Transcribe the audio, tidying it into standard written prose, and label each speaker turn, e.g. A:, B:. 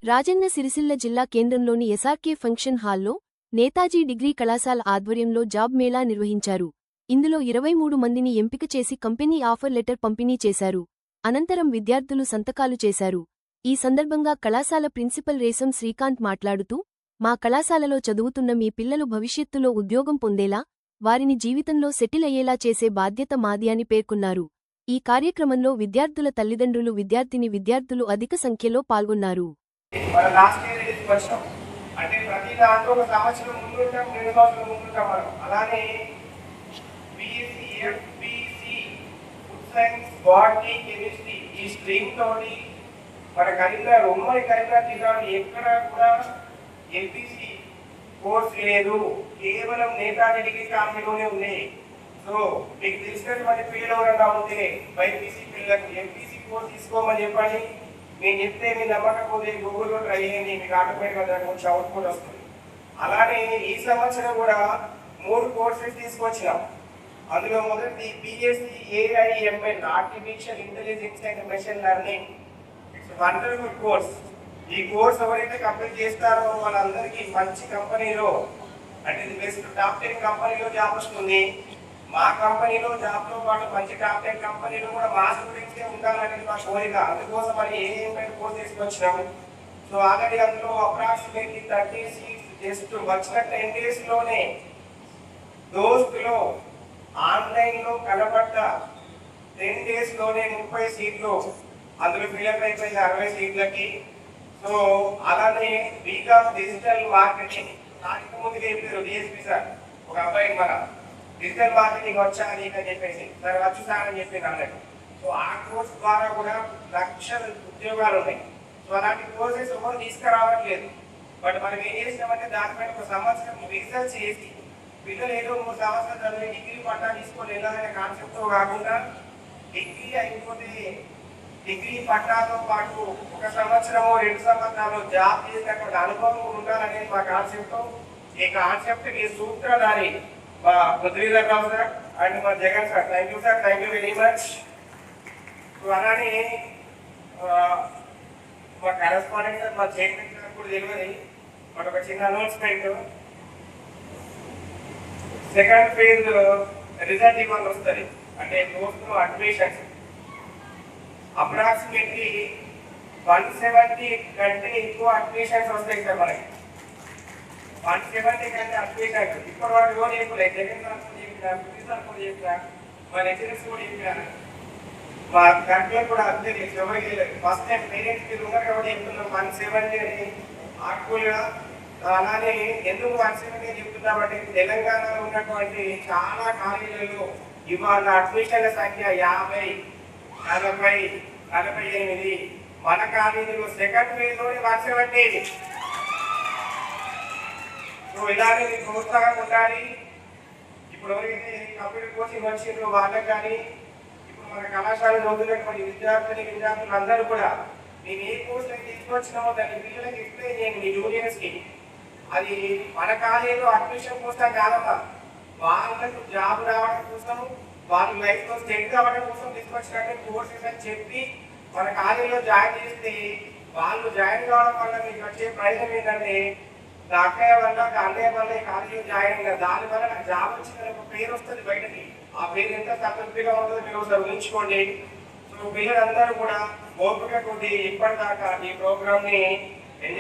A: రాజన్న సిరిసిల్ల జిల్లా కేంద్రంలోని SRK function హాల్లో నేతాజీ డిగ్రీ కళాశాల ఆధ్వర్యంలో జాబ్ మేళా నిర్వహించారు. ఇందులో 23 మందిని ఎంపిక చేసి కంపెనీ ఆఫర్ లెటర్ పంపిణీ చేశారు. అనంతరం విద్యార్థులు సంతకాలు చేశారు. ఈ సందర్భంగా కళాశాల ప్రిన్సిపల్ రేసం శ్రీకాంత్ మాట్లాడుతూ, మా కళాశాలలో చదువుతున్న మీ పిల్లలు భవిష్యత్తులో ఉద్యోగం పొందేలా, వారిని జీవితంలో సెటిల్ అయ్యేలా చేసే బాధ్యత మాది అని పేర్కొన్నారు. ఈ కార్యక్రమంలో విద్యార్థుల తల్లిదండ్రులు, విద్యార్థులు అధిక సంఖ్యలో పాల్గొన్నారు.
B: అంటే ప్రతి దాంట్లో ఒక సంవత్సరం ముందుంటాం, 2 సంవత్సరాలు ముందుంటాం మనం. అలానే BSc, MPC, food science, botany, chemistry ఈ స్ట్రీమ్ తోటి మన కరీంనగర్, ఉమ్మడి కరీంనగర్ జిల్లాలో ఎక్కడ కూడా ఎంపీసీ కోర్స్ లేదు. కేవలం నేతాజీ డిగ్రీ కాలేజీలోనే ఉన్నాయి. సో మీకు తెలిసినటువంటి పిల్లలు ఎవరైనా ఉంటే బైపీసీ పిల్లలకు ఎంపీసీ కోర్స్ తీసుకోమని చెప్పండి. నేను చెప్తే మీ నమ్మకపోతే గూగుల్లో ట్రై చేయండి, మీకు ఆటోమేటిక్గా దాని గురించి అవుట్పుట్ వస్తుంది. అలానే ఈ సంవత్సరం కూడా 3 కోర్సెస్ తీసుకొచ్చినాం. అందులో మొదటి BSc AIML, artificial intelligence and machine learning. It's wonderful course. ఈ కోర్స్ ఎవరైతే కంప్లీట్ చేస్తారో వాళ్ళందరికీ మంచి కంపెనీలో, అంటే బెస్ట్ టాప్ 10 కంపెనీలో జాబ్ వస్తుంది. మా కంపెనీలో జాబ్తో పాటు మంచి టాప్ 10 కంపెనీలో కూడా మా స్టూడెంట్సే ఉండాలనేది మా కోరిక. అందుకోసం మరి ఏఎంఎల్ కోర్స్ తీసుకొచ్చినాము. సో ఆల్రెడీ అందులో అప్రాక్సిమేట్లీ 30 సీట్స్ జస్ట్ వచ్చిన 10 డేస్లోనే దోస్త్లో ఆన్లైన్లో కనబడ్డ 10 డేస్లోనే 30 సీట్లు అందులో ఫిల్అప్ అయిపోయింది 60 సీట్లకి. సో అలానే వీక్ ఆఫ్ డిజిటల్ మార్కెటింగ్ దానికి ముందుగా చెప్పారు డిఎస్పీ సార్, ఒక అబ్బాయి మన డిజిటల్ మార్కెటింగ్ వచ్చా నీకు అని చెప్పేసి సార్ వచ్చు సార్ అని చెప్పి అన్నట్టు. సో ఆ కోర్స్ ద్వారా కూడా లక్షల ఉద్యోగాలు ఉన్నాయి. సో అలాంటి కోర్సెస్ ఎవరు తీసుకురావట్లేదు. బట్ మనం ఏం చేసినామంటే దానిపైన ఒక సంవత్సరం రీసెర్చ్ చేసి పిల్లలు ఏదో 3 సంవత్సరాలు చదివి డిగ్రీ పట్టా తీసుకొని వెళ్ళాలనే కాన్సెప్ట్తో కాకుండా డిగ్రీ అయిపోతే డిగ్రీ పట్టాతో పాటు 1 సంవత్సరమో 2 సంవత్సరాలు జాబ్ చేసినటువంటి అనుభవం ఉండాలనేది మా కాన్సెప్ట్. ఈ కాన్సెప్ట్కి సూత్రధారి మా పృథ్వీధర్ రావు సార్ అండ్ మా Jagan sir. Thank you sir, thank you very much. అలానే మా కరెస్పాండెంట్ సార్, మా చైర్మన్ సార్ కూడా తెలియదు. బట్ ఒక చిన్న అనౌన్స్మెంట్, సెకండ్ ఫేజ్ రిజల్ట్ ఇవాళ వస్తుంది. అంటే పోస్ట్ అడ్మిషన్స్ అప్రాక్సిమేట్లీ 170 కంటే ఎక్కువ అడ్మిషన్స్ వస్తాయి సార్ మనకి. 170 కంటే అడ్మిషన్స్ ఇప్పుడు వాళ్ళు ఎవరు చెప్పలేదు. జగన్ సార్ కూడా చెప్పినా, పృథ్వీ సార్ కూడా చెప్పినా, మా లెక్చరర్స్ కూడా చెప్పినా, మా దాంట్లో కూడా అంతే ఎవరికి ఫస్ట్ టైం పేరెంట్స్ మీరు ఉన్నారు కాబట్టి చెప్తున్నాం 170 అని యాక్చువల్గా. అలానే ఎందుకు 170 చెప్తున్నామంటే తెలంగాణలో ఉన్నటువంటి చాలా కాలేజీలలో ఇవాళ అడ్మిషన్ల సంఖ్య 50, 40, 48. మన కాలేజీలో సెకండ్ ఫేజ్లోనే 170. సో ఇలాగే ప్రోత్సాహం ఉండాలి. ఇప్పుడు ఎవరైతే కంప్యూటర్ కోచింగ్ వచ్చిందో వాళ్ళకి కానీ, ఇప్పుడు మన కళాశాల చదువుతున్నటువంటి విద్యార్థులు అందరూ కూడా మేము ఏ కోర్సు అయితే తీసుకొచ్చినామో దాన్ని పిల్లలకి ఎక్స్ప్లెయిన్ చేయండి మీ జూనియర్స్కి. అది మన కాలేజీలో అడ్మిషన్ కోసం కాదమ్మా, వాళ్ళకు జాబ్ రావడం కోసం, వాళ్ళ లైఫ్లో సెట్ కావడం కోసం తీసుకొచ్చినట్టు కోర్సెస్ అని చెప్పి మన కాలేజీలో జాయిన్ చేస్తే వాళ్ళు జాయిన్ కావడం వల్ల మీకు వచ్చే ప్రయోజనం ఏంటంటే నా అక్కయ్య వల్ల, అన్నయ్య వల్ల ఈ కాలేజీలో జాయిన్ అయినారు, దానివల్ల నాకు జాబ్ వచ్చిందని ఒక పేరు వస్తుంది బయటకి. ఆ పేరు ఎంత సంతృప్తిగా ఉంటుందో మీరు ఒకసారి ఊహించుకోండి. సో పిల్లలందరూ కూడా ఓపిక కొద్ది ఇప్పటిదాకా ఈ ప్రోగ్రామ్ని